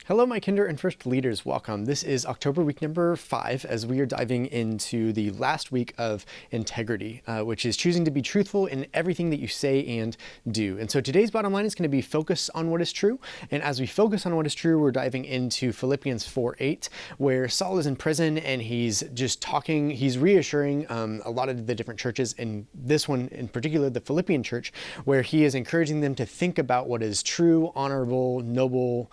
Hello, my kinder and first leaders. Welcome. This is October week number 5 as we are diving into the last week of integrity, which is choosing to be truthful in everything that you say and do. And so today's bottom line is going to be focus on what is true. And as we focus on what is true, we're diving into Philippians 4:8, where Saul is in prison and he's just talking, he's reassuring a lot of the different churches, and this one in particular, the Philippian church, where he is encouraging them to think about what is true, honorable, noble,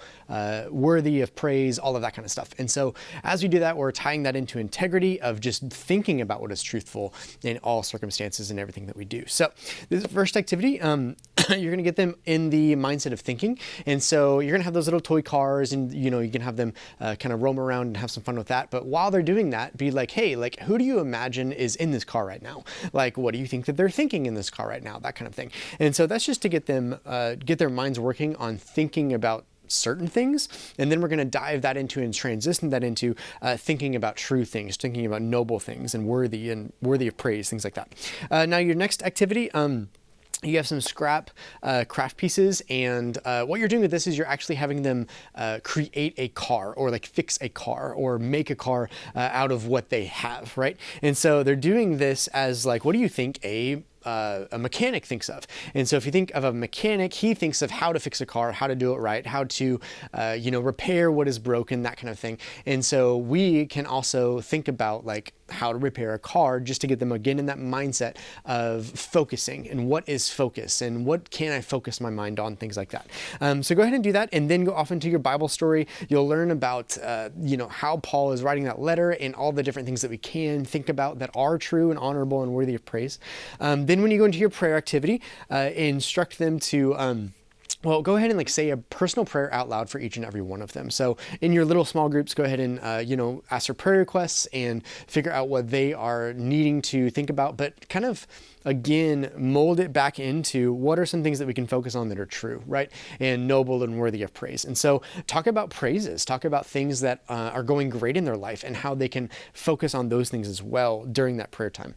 worthy of praise, all of that kind of stuff. And so as we do that, we're tying that into integrity of just thinking about what is truthful in all circumstances and everything that we do. So this first activity, you're going to get them in the mindset of thinking. And so you're going to have those little toy cars and, you can have them kind of roam around and have some fun with that. But while they're doing that, be like, hey, like, who do you imagine is in this car right now? Like, what do you think that they're thinking in this car right now? That kind of thing. And so that's just to get them, get their minds working on thinking about certain things, and then we're going to dive that into and transition that into thinking about true things, thinking about noble things and worthy of praise, things like that. Now your next activity, you have some scrap craft pieces, and what you're doing with this is you're actually having them create a car, or like fix a car, or make a car out of what they have, right? And so they're doing this as like, what do you think a mechanic thinks of? And so if you think of a mechanic, he thinks of how to fix a car, how to do it right, how to, repair what is broken, that kind of thing. And so we can also think about like how to repair a car, just to get them again in that mindset of focusing and what is focus and what can I focus my mind on, things like that. So go ahead and do that, and then go off into your Bible story. You'll learn about, how Paul is writing that letter and all the different things that we can think about that are true and honorable and worthy of praise. Then when you go into your prayer activity, instruct them to, go ahead and like say a personal prayer out loud for each and every one of them. So in your little small groups, go ahead and, ask for prayer requests and figure out what they are needing to think about, but kind of, again, mold it back into what are some things that we can focus on that are true, right? And noble and worthy of praise. And so talk about praises, talk about things that are going great in their life and how they can focus on those things as well during that prayer time.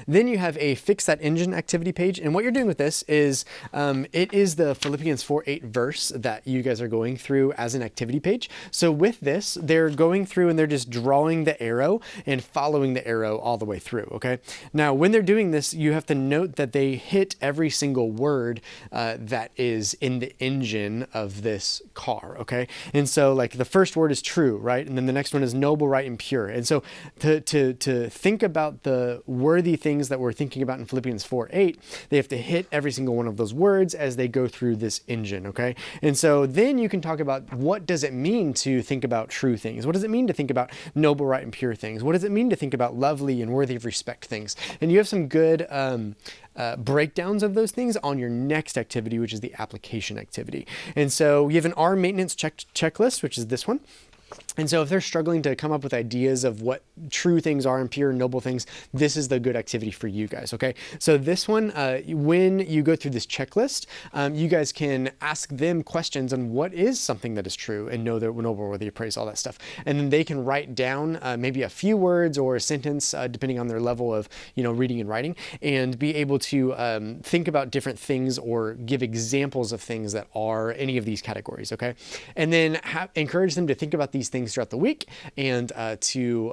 Then you have a fix that engine activity page. And what you're doing with this is, it is the Philippians 4:8 verse that you guys are going through as an activity page. So with this, they're going through and they're just drawing the arrow and following the arrow all the way through. Okay. Now, when they're doing this, you have to note that they hit every single word that is in the engine of this car. Okay. And so like the first word is true, right? And then the next one is noble, right, and pure. And so to think about the worthy things that we're thinking about in Philippians 4:8, they have to hit every single one of those words as they go through this engine, okay? And so then you can talk about, what does it mean to think about true things? What does it mean to think about noble, right, and pure things? What does it mean to think about lovely and worthy of respect things? And you have some good breakdowns of those things on your next activity, which is the application activity. And so we have an R maintenance checklist, which is this one. And so if they're struggling to come up with ideas of what true things are and pure and noble things, this is the good activity for you guys, okay? So this one, when you go through this checklist, you guys can ask them questions on what is something that is true and know that noble, worthy of praise, all that stuff. And then they can write down maybe a few words or a sentence, depending on their level of, reading and writing, and be able to think about different things or give examples of things that are any of these categories, okay? And then encourage them to think about these things throughout the week and to,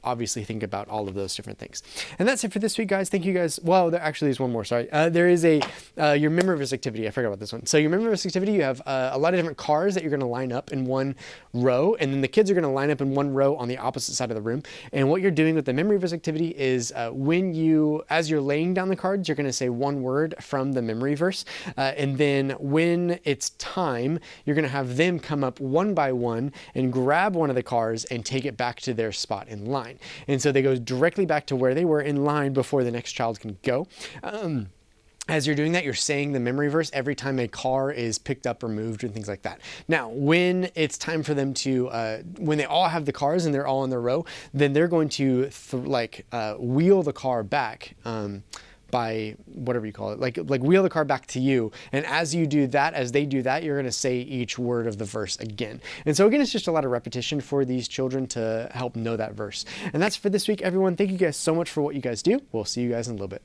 obviously think about all of those different things. And that's it for this week, guys. Thank you guys. Well, there actually is one more, sorry. There is your memory verse activity. I forgot about this one. So your memory verse activity, you have a lot of different cars that you're going to line up in one row, and then the kids are going to line up in one row on the opposite side of the room. And what you're doing with the memory verse activity is as you're laying down the cards, you're going to say one word from the memory verse. And then when it's time, you're going to have them come up one by one and grab one of the cars and take it back to their spot in line. And so they go directly back to where they were in line before the next child can go. As you're doing that, you're saying the memory verse every time a car is picked up or moved and things like that. Now, when it's time for them to, when they all have the cars and they're all in their row, then they're going to wheel the car back, by whatever you call it, like wheel the car back to you. And as you do that, as they do that, you're going to say each word of the verse again. And so again, it's just a lot of repetition for these children to help know that verse. And that's for this week, everyone. Thank you guys so much for what you guys do. We'll see you guys in a little bit.